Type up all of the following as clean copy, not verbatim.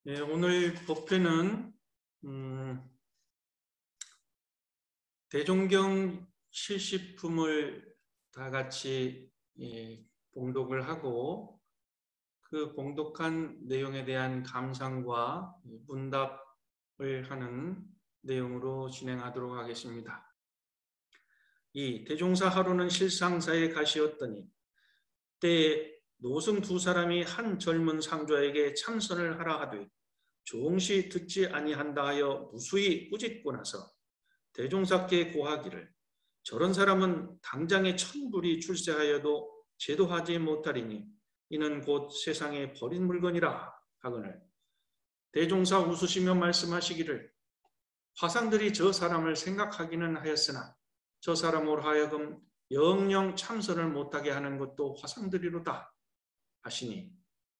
네, 오늘 법회는 대종경 실시품을 다 같이 봉독을 하고 그 봉독한 내용에 대한 감상과 문답을 하는 내용으로 진행하도록 하겠습니다. 이 대종사 하루는 실상사에 가시었더니 때에 노승 두 사람이 한 젊은 상좌에게 참선을 하라 하되 종시 듣지 아니한다 하여 무수히 꾸짖고 나서 대종사께 고하기를 저런 사람은 당장에 천불이 출세하여도 제도하지 못하리니 이는 곧 세상에 버린 물건이라 하거늘 대종사 웃으시며 말씀하시기를 화상들이 저 사람을 생각하기는 하였으나 저 사람으로 하여금 영영 참선을 못하게 하는 것도 화상들이로다 하시니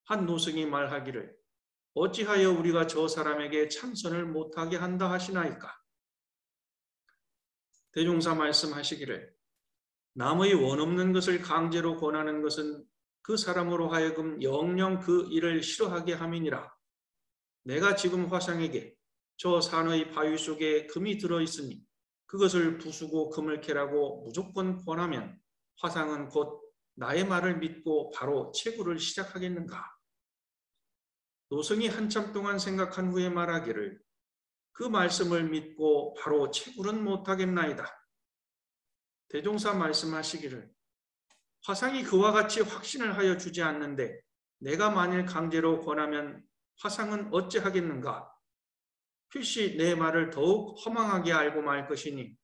한 노승이 말하기를 어찌하여 우리가 저 사람에게 참선을 못하게 한다 하시나이까. 대종사 말씀하시기를 남의 원없는 것을 강제로 권하는 것은 그 사람으로 하여금 영영 그 일을 싫어하게 함이니라. 내가 지금 화상에게 저 산의 바위 속에 금이 들어있으니 그것을 부수고 금을 캐라고 무조건 권하면 화상은 곧 나의 말을 믿고 바로 채굴을 시작하겠는가. 노승이 한참 동안 생각한 후에 말하기를 그 말씀을 믿고 바로 채굴은 못하겠나이다. 대종사 말씀하시기를 화상이 그와 같이 확신을 하여 주지 않는데 내가 만일 강제로 권하면 화상은 어찌하겠는가. 필시 내 말을 더욱 허망하게 알고 말 것이니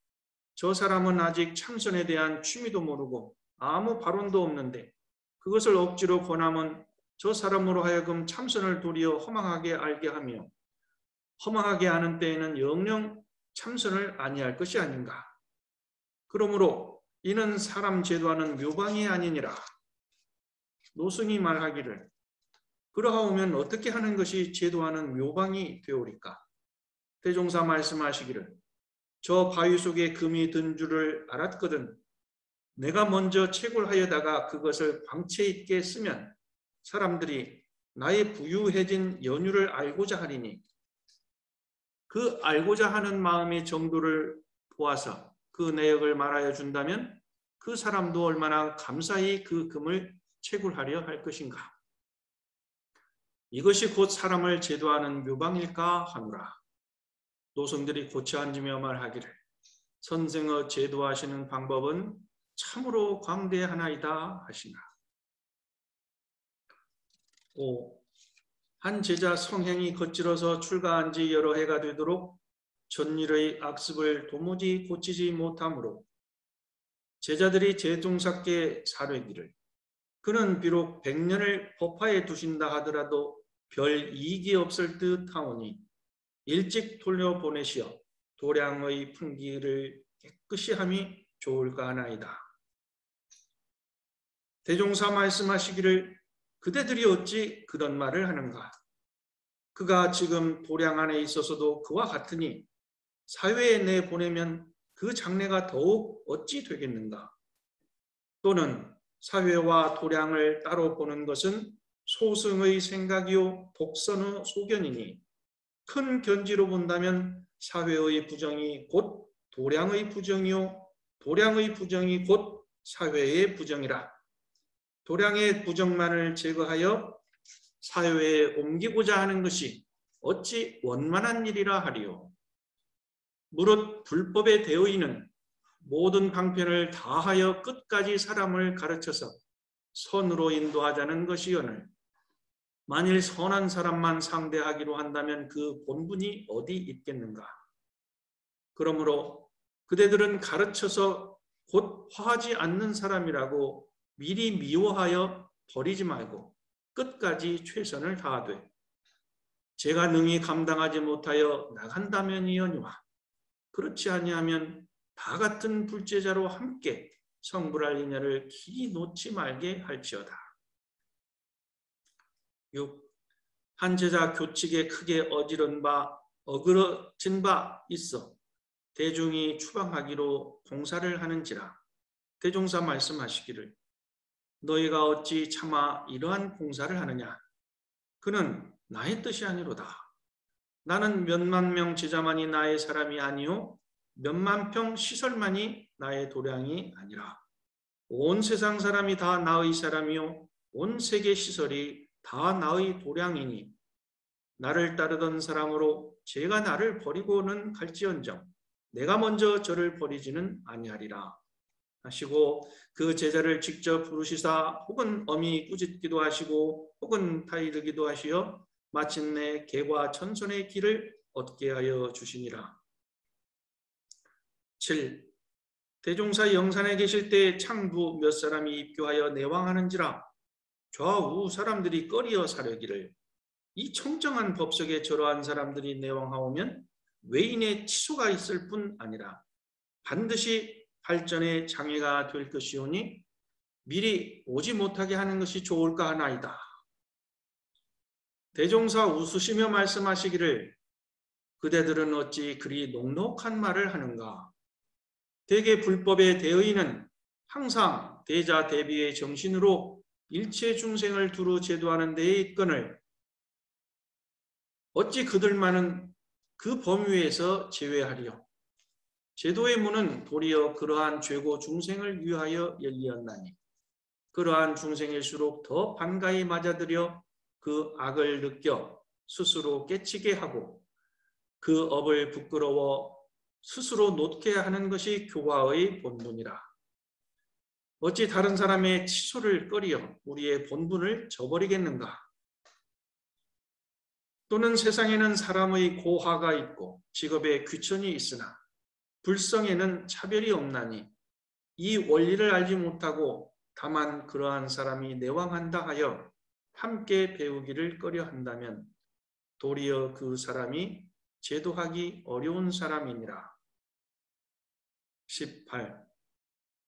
저 사람은 아직 참선에 대한 취미도 모르고 아무 발언도 없는데 그것을 억지로 권하면 저 사람으로 하여금 참선을 도리어 허망하게 알게 하며 허망하게 하는 때에는 영영 참선을 아니할 것이 아닌가. 그러므로 이는 사람 제도하는 묘방이 아니니라. 노승이 말하기를 그러하오면 어떻게 하는 것이 제도하는 묘방이 되오리까. 대종사 말씀하시기를 저 바위 속에 금이 든 줄을 알았거든 내가 먼저 채굴하여다가 그것을 광채 있게 쓰면 사람들이 나의 부유해진 연유를 알고자 하리니 그 알고자 하는 마음의 정도를 보아서 그 내역을 말하여 준다면 그 사람도 얼마나 감사히 그 금을 채굴하려 할 것인가. 이것이 곧 사람을 제도하는 묘방일까 하노라. 노승들이 고쳐 앉으며 말하기를 선생의 제도하시는 방법은 참으로 광대하나이다 하시나. 5. 한 제자 성행이 거칠어서 출가한 지 여러 해가 되도록 전일의 악습을 도무지 고치지 못하므로 제자들이 대종사께 사뢰기를 그는 비록 100년을 법화에 두신다 하더라도 별 이익이 없을 듯 하오니 일찍 돌려보내시어 도량의 풍기를 깨끗이 함이 좋을까 하나이다. 대종사 말씀하시기를 그대들이 어찌 그런 말을 하는가. 그가 지금 도량 안에 있어서도 그와 같으니 사회에 내보내면 그 장래가 더욱 어찌 되겠는가. 또는 사회와 도량을 따로 보는 것은 소승의 생각이요 독선의 소견이니 큰 견지로 본다면 사회의 부정이 곧 도량의 부정이요 도량의 부정이 곧 사회의 부정이라. 도량의 부정만을 제거하여 사회에 옮기고자 하는 것이 어찌 원만한 일이라 하리요. 무릇 불법의 대의는 모든 방편을 다하여 끝까지 사람을 가르쳐서 선으로 인도하자는 것이오늘 만일 선한 사람만 상대하기로 한다면 그 본분이 어디 있겠는가. 그러므로 그대들은 가르쳐서 곧 화하지 않는 사람이라고 미리 미워하여 버리지 말고 끝까지 최선을 다하되 제가 능히 감당하지 못하여 나간다면이오니와 그렇지 아니하면 다 같은 불제자로 함께 성불할 인연을 길이 놓지 말게 할지어다. 6. 한 제자 교칙에 크게 어그러진 바 있어 대중이 추방하기로 공사를 하는지라. 대종사 말씀하시기를 너희가 어찌 차마 이러한 공사를 하느냐. 그는 나의 뜻이 아니로다. 나는 몇만 명 제자만이 나의 사람이 아니요 몇만 평 시설만이 나의 도량이 아니라 온 세상 사람이 다 나의 사람이요 온 세계 시설이 다 나의 도량이니 나를 따르던 사람으로 제가 나를 버리고는 갈지언정 내가 먼저 저를 버리지는 아니하리라 하시고 그 제자를 직접 부르시사 혹은 엄히 꾸짖기도 하시고 혹은 타이르기도 하시어 마침내 개과 천손의 길을 얻게 하여 주시니라. 7. 대종사 영산에 계실 때 창부 몇 사람이 입교하여 내왕하는지라 좌우 사람들이 꺼리어 사려기를 이 청정한 법석에 저러한 사람들이 내왕하오면 외인의 치소가 있을 뿐 아니라 반드시 발전의 장애가 될 것이오니 미리 오지 못하게 하는 것이 좋을까 하나이다. 대종사 웃으시며 말씀하시기를 그대들은 어찌 그리 녹록한 말을 하는가. 대개 불법의 대의는 항상 대자 대비의 정신으로 일체 중생을 두루 제도하는 데에 있거늘 어찌 그들만은 그 범위에서 제외하리요. 제도의 문은 도리어 그러한 죄고 중생을 위하여 열리었나니 그러한 중생일수록 더 반가이 맞아들여 그 악을 느껴 스스로 깨치게 하고 그 업을 부끄러워 스스로 놓게 하는 것이 교화의 본분이라. 어찌 다른 사람의 치소를 꺼리어 우리의 본분을 저버리겠는가? 또는 세상에는 사람의 고하가 있고 직업에 귀천이 있으나 불성에는 차별이 없나니 이 원리를 알지 못하고 다만 그러한 사람이 내왕한다 하여 함께 배우기를 꺼려한다면 도리어 그 사람이 제도하기 어려운 사람이니라. 18.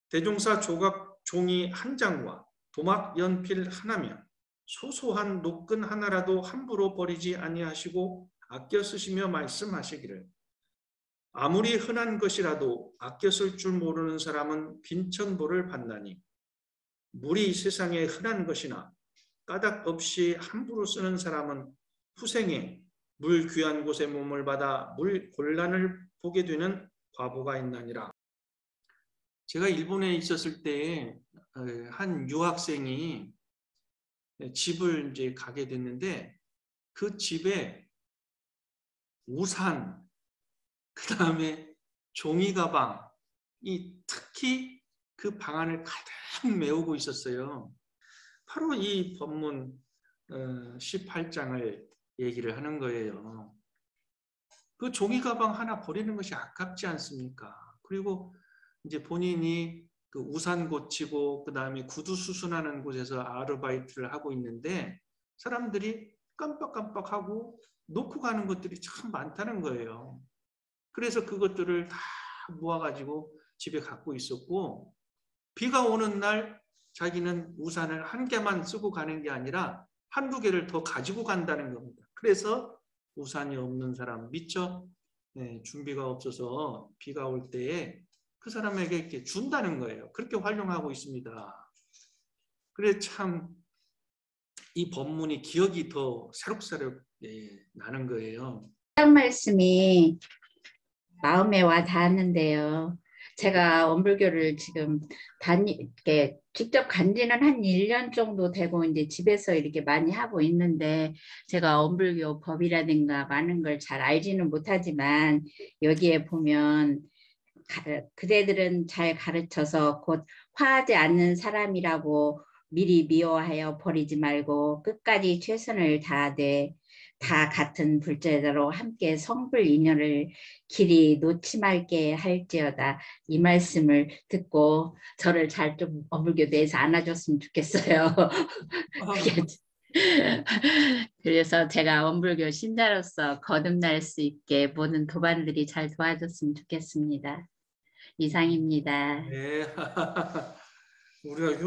대종사 조각 종이 한 장과 도막 연필 하나면 소소한 노끈 하나라도 함부로 버리지 아니하시고 아껴 쓰시며 말씀하시기를 아무리 흔한 것이라도 아껴 쓸 줄 모르는 사람은 빈천보를 받나니 물이 세상에 흔한 것이나 까닭 없이 함부로 쓰는 사람은 후생에 물 귀한 곳에 몸을 받아 물 곤란을 보게 되는 과보가 있나니라. 제가 일본에 있었을 때 한 유학생이 집을 이제 가게 됐는데 그 집에 우산, 그 다음에 종이 가방이 특히 그 방안을 가득 메우고 있었어요. 바로 이 법문 18장을 얘기를 하는 거예요. 그 종이 가방 하나 버리는 것이 아깝지 않습니까? 그리고 이제 본인이 그 우산 고치고 그 다음에 구두 수선하는 곳에서 아르바이트를 하고 있는데 사람들이 깜빡깜빡하고 놓고 가는 것들이 참 많다는 거예요. 그래서 그것들을 다 모아가지고 집에 갖고 있었고 비가 오는 날 자기는 우산을 한 개만 쓰고 가는 게 아니라 한두 개를 더 가지고 간다는 겁니다. 그래서 우산이 없는 사람 미처 준비가 없어서 비가 올 때에 그 사람에게 이렇게 준다는 거예요. 그렇게 활용하고 있습니다. 그래 참 이 법문이 기억이 더 사록사록 나는 거예요. 말씀이 마음에 와 닿았는데요. 제가 원불교를 지금 이렇게 직접 간 지는 한 1년 정도 되고 이제 집에서 이렇게 많이 하고 있는데 제가 원불교 법이라든가 많은 걸 잘 알지는 못하지만 여기에 보면 그대들은 잘 가르쳐서 곧 화하지 않는 사람이라고 미리 미워하여 버리지 말고 끝까지 최선을 다하되 다 같은 불제자로 함께 성불 인연을 길이 놓지 말게 할지어다. 이 말씀을 듣고 저를 잘 좀 어불교 내에서 안아줬으면 좋겠어요. 그래서 제가 원불교 신자로서 거듭날 수 있게 모든 도반들이 잘 도와줬으면 좋겠습니다. 이상입니다. 네. 우리가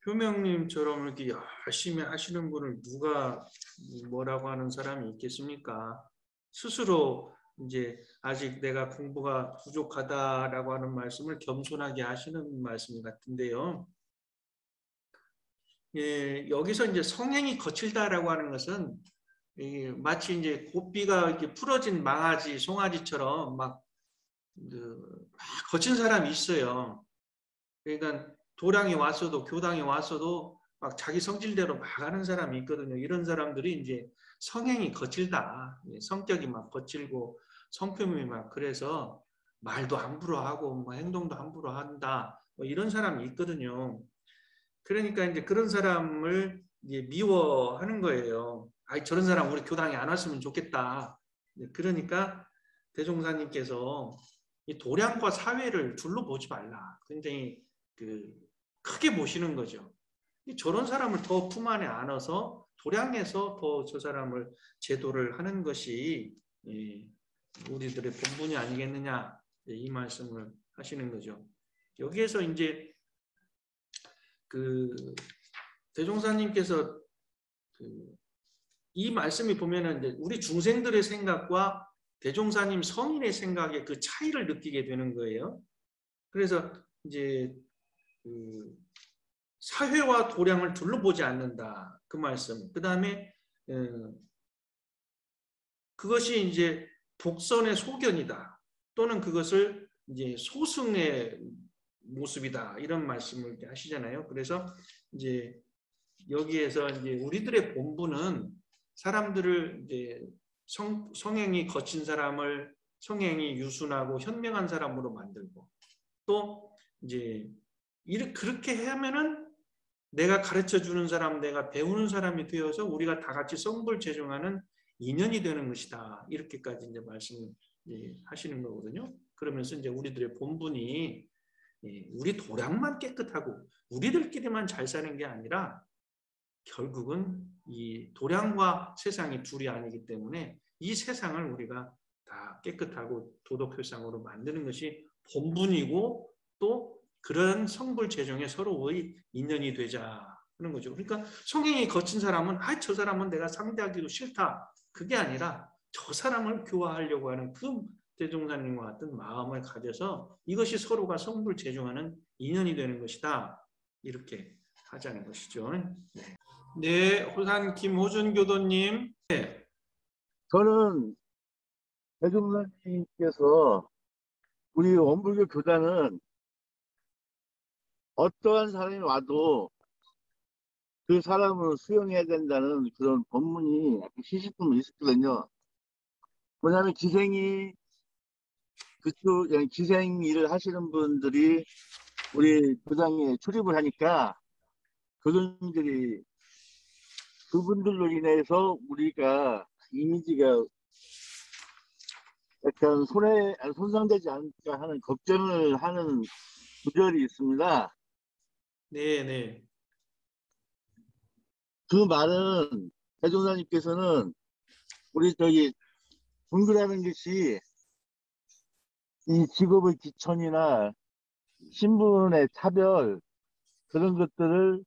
효명님처럼 이렇게 열심히 하시는 분을 누가 뭐라고 하는 사람이 있겠습니까? 스스로 이제 아직 내가 공부가 부족하다라고 하는 말씀을 겸손하게 하시는 말씀 같은데요. 예, 여기서 이제 성행이 거칠다라고 하는 것은 마치 이제 고삐가 이렇게 풀어진 망아지, 송아지처럼 막 거친 사람이 있어요. 그러니까 도량에 왔어도 교당에 왔어도 막 자기 성질대로 막 하는 사람이 있거든요. 이런 사람들이 이제 성행이 거칠다. 성격이 막 거칠고 성품이 막 그래서 말도 함부로 하고 뭐 행동도 함부로 한다. 뭐 이런 사람이 있거든요. 그러니까 이제 그런 사람을 이제 미워하는 거예요. 아, 저런 사람 우리 교당에 안 왔으면 좋겠다. 그러니까 대종사님께서 이 도량과 사회를 둘러보지 말라. 굉장히 크게 보시는 거죠. 저런 사람을 더 품 안에 안아서 도량에서 더 저 사람을 제도를 하는 것이 우리들의 본분이 아니겠느냐, 이 말씀을 하시는 거죠. 여기에서 이제 대종사님께서 이 말씀이 보면은 이제 우리 중생들의 생각과 대종사님 성인의 생각의 그 차이를 느끼게 되는 거예요. 그래서 이제 사회와 도량을 둘러보지 않는다. 그 말씀. 그 다음에 그것이 이제 독선의 소견이다. 또는 그것을 이제 소승의 모습이다. 이런 말씀을 하시잖아요. 그래서 이제 여기에서 이제 우리들의 본분은 사람들을 이제 성행이 거친 사람을 성행이 유순하고 현명한 사람으로 만들고 또 이제 그렇게 하면은 내가 가르쳐 주는 사람, 내가 배우는 사람이 되어서 우리가 다 같이 성불재종하는 인연이 되는 것이다. 이렇게까지 이제 말씀하시는 거거든요. 그러면서 이제 우리들의 본분이 우리 도량만 깨끗하고 우리들끼리만 잘 사는 게 아니라 결국은 이 도량과 세상이 둘이 아니기 때문에 이 세상을 우리가 다 깨끗하고 도덕효상으로 만드는 것이 본분이고 또 그런 성불재종에 서로의 인연이 되자 하는 거죠. 그러니까 성행이 거친 사람은 저 사람은 내가 상대하기도 싫다. 그게 아니라 저 사람을 교화하려고 하는 그 대종사님과 같은 마음을 가져서 이것이 서로가 성불재종하는 인연이 되는 것이다. 이렇게 하자는 것이죠. 네, 호산 김호준 교도님. 네. 저는 대종사님께서 우리 원불교 교단은 어떠한 사람이 와도 그 사람을 수용해야 된다는 그런 법문이 시식품이 있었거든요. 뭐냐면 기생 일을 하시는 분들이 우리 교당에 출입을 하니까 그분들로 인해서 우리가 이미지가 약간 손상되지 않을까 하는 걱정을 하는 구절이 있습니다. 네. 그 말은 대종사님께서는 우리 종교라는 것이 이 직업의 기천이나 신분의 차별 그런 것들을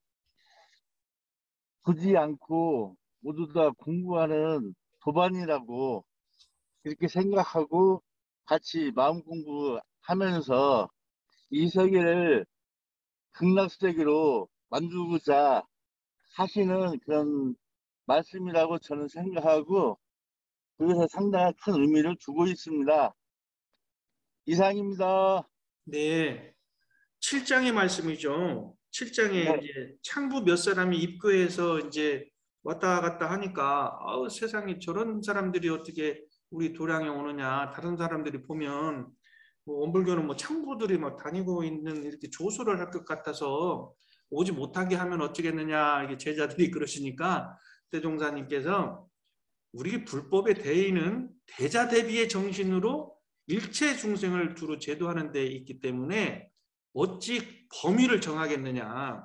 두지 않고 모두 다 공부하는 도반이라고 이렇게 생각하고 같이 마음 공부하면서 이 세계를 극락세계로 만들고자 하시는 그런 말씀이라고 저는 생각하고 그것에 상당한 큰 의미를 두고 있습니다. 이상입니다. 네. 7장의 말씀이죠. 7장에 네. 이제 창부 몇 사람이 입구에서 이제 왔다 갔다 하니까 세상에 저런 사람들이 어떻게 우리 도량에 오느냐. 다른 사람들이 보면 원불교는 창부들이 막 다니고 있는 이렇게 조소를 할 것 같아서 오지 못하게 하면 어쩌겠느냐. 이게 제자들이 그러시니까 대종사님께서 우리 불법의 대의는 대자 대비의 정신으로 일체 중생을 두루 제도하는 데 있기 때문에 어찌 범위를 정하겠느냐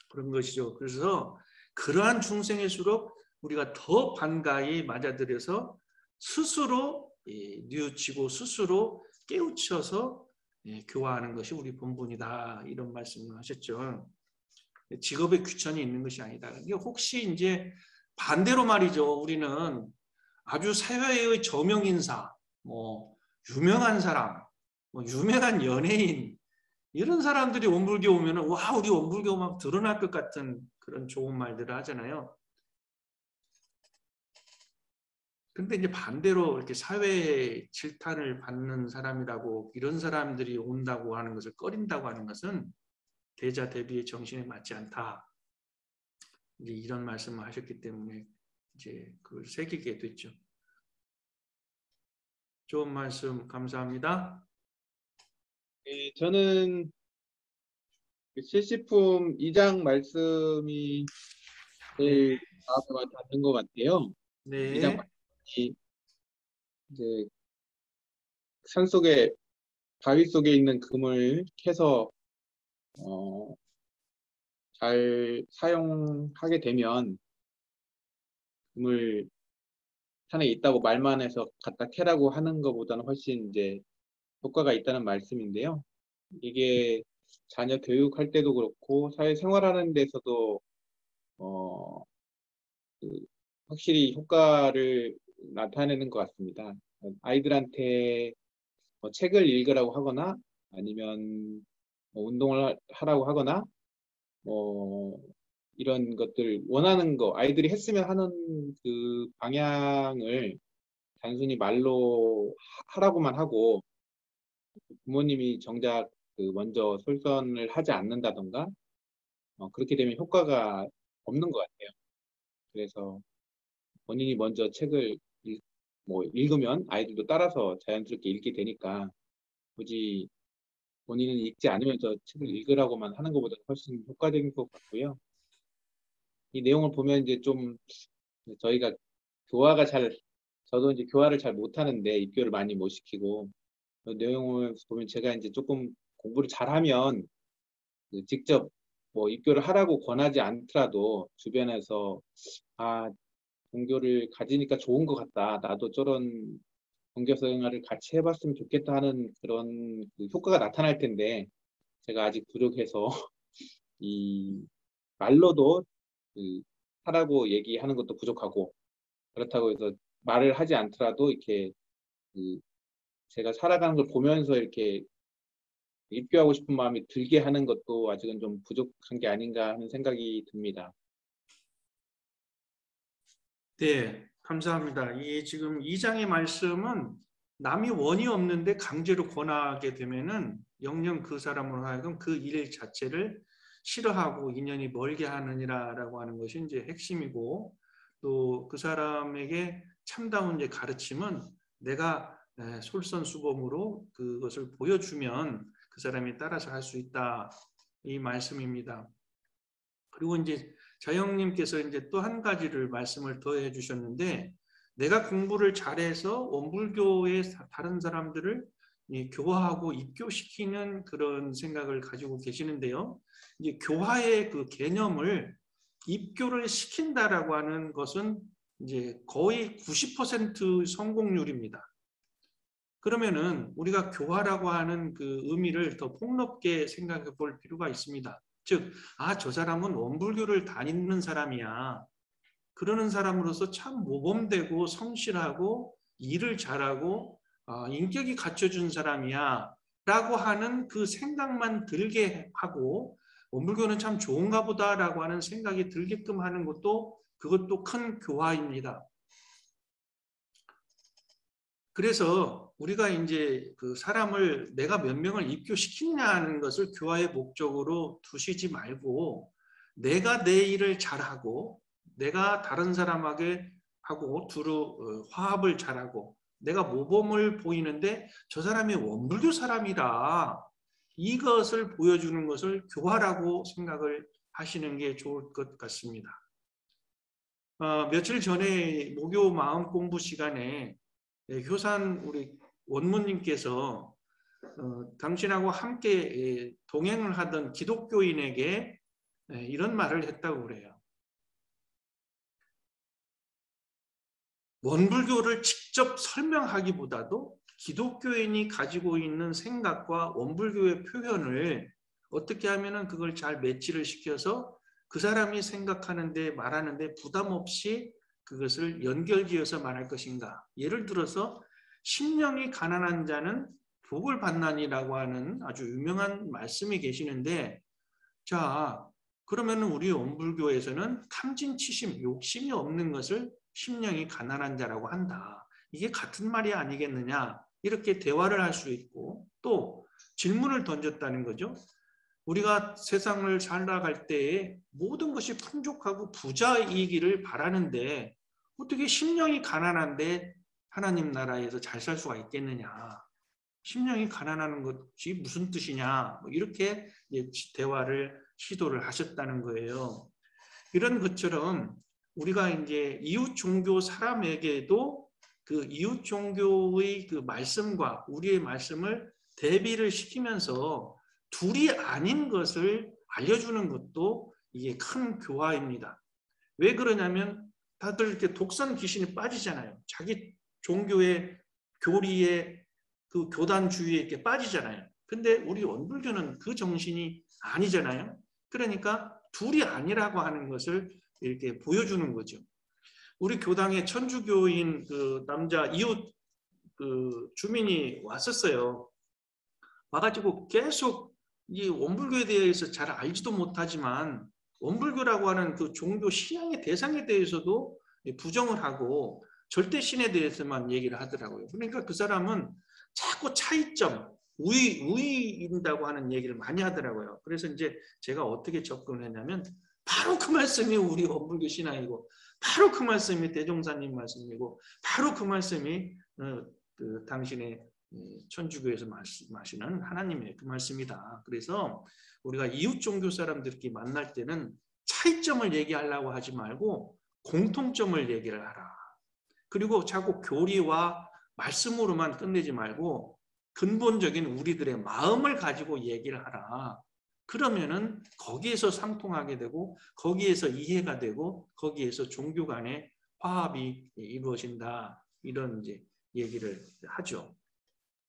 그런 것이죠. 그래서 그러한 중생일수록 우리가 더 반가이 맞아들여서 스스로 뉘우치고 스스로 깨우쳐서 교화하는 것이 우리 본분이다 이런 말씀을 하셨죠. 직업의 귀천이 있는 것이 아니다. 이게 혹시 이제 반대로 말이죠. 우리는 아주 사회의 저명인사, 유명한 사람, 유명한 연예인 이런 사람들이 원불교 오면은 와 우리 원불교 막 드러날 것 같은 그런 좋은 말들을 하잖아요. 근데 이제 반대로 이렇게 사회의 질타를 받는 사람이라고 이런 사람들이 온다고 하는 것을 꺼린다고 하는 것은 대자 대비의 정신에 맞지 않다. 이제 이런 말씀을 하셨기 때문에 이제 그걸 새기게 됐죠. 좋은 말씀 감사합니다. 네, 저는 실시품 2장 말씀이 제일 마음에 닿는 것 같아요. 2장 네. 말씀이 이제 산속에 바위 속에 있는 금을 캐서 잘 사용하게 되면 금을 산에 있다고 말만 해서 갖다 캐라고 하는 것보다는 훨씬 이제 효과가 있다는 말씀인데요. 이게 자녀 교육할 때도 그렇고 사회생활하는 데서도 확실히 효과를 나타내는 것 같습니다. 아이들한테 책을 읽으라고 하거나 아니면 운동을 하라고 하거나 이런 것들 원하는 거 아이들이 했으면 하는 그 방향을 단순히 말로 하라고만 하고 부모님이 정작 그 먼저 솔선을 하지 않는다던가 그렇게 되면 효과가 없는 것 같아요. 그래서 본인이 먼저 책을 읽으면 아이들도 따라서 자연스럽게 읽게 되니까 굳이 본인은 읽지 않으면서 책을 읽으라고만 하는 것보다 훨씬 효과적인 것 같고요. 이 내용을 보면 이제 좀 저희가 저도 이제 교화를 잘 못하는데 입교를 많이 못 시키고 그 내용을 보면 제가 이제 조금 공부를 잘하면 직접 입교를 하라고 권하지 않더라도 주변에서 종교를 가지니까 좋은 것 같다. 나도 저런 종교 생활을 같이 해봤으면 좋겠다 하는 그런 그 효과가 나타날 텐데 제가 아직 부족해서 이 말로도 하라고 얘기하는 것도 부족하고 그렇다고 해서 말을 하지 않더라도 이렇게 제가 살아가는 걸 보면서 이렇게 입교하고 싶은 마음이 들게 하는 것도 아직은 좀 부족한 게 아닌가 하는 생각이 듭니다. 네, 감사합니다. 이 지금 2장의 말씀은 남이 원이 없는데 강제로 권하게 되면은 영영 그 사람으로 하여금 그 일 자체를 싫어하고 인연이 멀게 하느니라라고 하는 것이 이제 핵심이고 또 그 사람에게 참다운 이제 가르침은 내가 솔선수범으로 그것을 보여주면 그 사람이 따라서 할 수 있다 이 말씀입니다. 그리고 이제 자영님께서 이제 또 한 가지를 말씀을 더 해주셨는데 내가 공부를 잘해서 원불교의 다른 사람들을 교화하고 입교시키는 그런 생각을 가지고 계시는데요. 이제 교화의 그 개념을 입교를 시킨다라고 하는 것은 이제 거의 90% 성공률입니다. 그러면은 우리가 교화라고 하는 그 의미를 더 폭넓게 생각해 볼 필요가 있습니다. 즉, 저 사람은 원불교를 다니는 사람이야. 그러는 사람으로서 참 모범되고 성실하고 일을 잘하고 인격이 갖춰준 사람이야. 라고 하는 그 생각만 들게 하고 원불교는 참 좋은가 보다라고 하는 생각이 들게끔 하는 것도 그것도 큰 교화입니다. 그래서 우리가 이제 그 사람을 내가 몇 명을 입교시키냐는 것을 교화의 목적으로 두시지 말고 내가 내 일을 잘하고 내가 다른 사람에게 하고 두루 화합을 잘하고 내가 모범을 보이는데 저 사람이 원불교 사람이라 이것을 보여주는 것을 교화라고 생각을 하시는 게 좋을 것 같습니다. 며칠 전에 목요 마음 공부 시간에 효산 우리 원무님께서 당신하고 함께 동행을 하던 기독교인에게 이런 말을 했다고 그래요. 원불교를 직접 설명하기보다도 기독교인이 가지고 있는 생각과 원불교의 표현을 어떻게 하면 그걸 잘 매치를 시켜서 그 사람이 생각하는데 말하는데 부담 없이 그것을 연결지어서 말할 것인가. 예를 들어서 심령이 가난한 자는 복을 받나니라고 하는 아주 유명한 말씀이 계시는데 자 그러면 우리 원불교에서는 탐진치심, 욕심이 없는 것을 심령이 가난한 자라고 한다. 이게 같은 말이 아니겠느냐 이렇게 대화를 할 수 있고 또 질문을 던졌다는 거죠. 우리가 세상을 살아갈 때에 모든 것이 풍족하고 부자이기를 바라는데 어떻게 심령이 가난한데 하나님 나라에서 잘 살 수가 있겠느냐. 심령이 가난하는 것이 무슨 뜻이냐. 이렇게 대화를 시도를 하셨다는 거예요. 이런 것처럼 우리가 이제 이웃 종교 사람에게도 그 이웃 종교의 그 말씀과 우리의 말씀을 대비를 시키면서 둘이 아닌 것을 알려주는 것도 이게 큰 교화입니다. 왜 그러냐면 다들 이렇게 독선 귀신이 빠지잖아요. 자기 종교의 교리에 그 교단주의에 이렇게 빠지잖아요. 근데 우리 원불교는 그 정신이 아니잖아요. 그러니까 둘이 아니라고 하는 것을 이렇게 보여주는 거죠. 우리 교당에 천주교인 그 남자 이웃 그 주민이 왔었어요. 와가지고 계속 이 원불교에 대해서 잘 알지도 못하지만 원불교라고 하는 그 종교 신앙의 대상에 대해서도 부정을 하고 절대신에 대해서만 얘기를 하더라고요. 그러니까 그 사람은 자꾸 차이점, 우위인다고 하는 얘기를 많이 하더라고요. 그래서 이제 제가 어떻게 접근했냐면 바로 그 말씀이 우리 원불교 신앙이고 바로 그 말씀이 대종사님 말씀이고 바로 그 말씀이 그 당신의 천주교에서 말씀하시는 하나님의 그 말씀이다. 그래서 우리가 이웃 종교 사람들끼리 만날 때는 차이점을 얘기하려고 하지 말고 공통점을 얘기를 하라. 그리고 자꾸 교리와 말씀으로만 끝내지 말고 근본적인 우리들의 마음을 가지고 얘기를 하라. 그러면은 거기에서 상통하게 되고 거기에서 이해가 되고 거기에서 종교 간의 화합이 이루어진다. 이런 이제 얘기를 하죠.